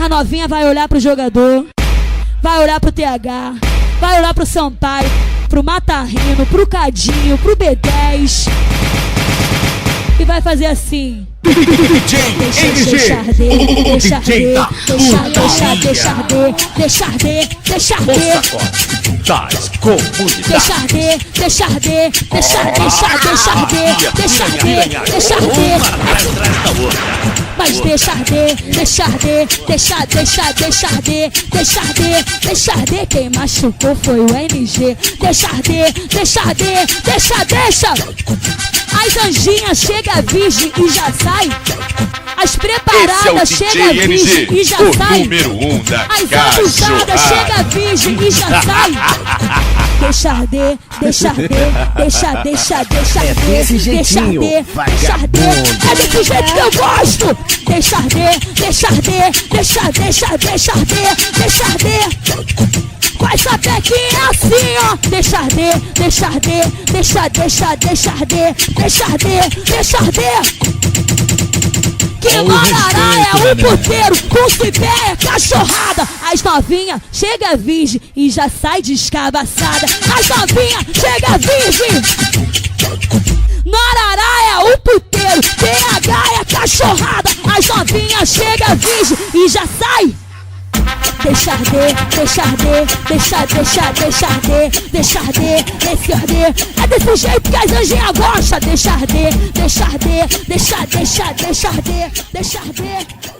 A novinha vai olhar pro jogador, vai olhar pro TH, vai olhar pro Sampaio, pro Matarrino, pro Cadinho, pro B10 e vai fazer assim. Deixar Mas deixar de, quem machucou foi o NG. Deixa. As anjinhas chega virgem e já sai. As preparadas chega virgem e já sai. As abusadas chega virgem e já sai. Deixar de. É desse jeito que eu gosto. Deixar de. Vai saber que é assim, ó. Deixar de. Que Marará é um puteiro, com cipé é cachorrada. As novinhas chega virgem e já sai descabaçada. As novinhas chega virgem. Marará é um puteiro, TH é cachorrada. As novinhas chega virgem e já sai. Deixar de. É desse jeito que as anjinhas gostam. Deixar de.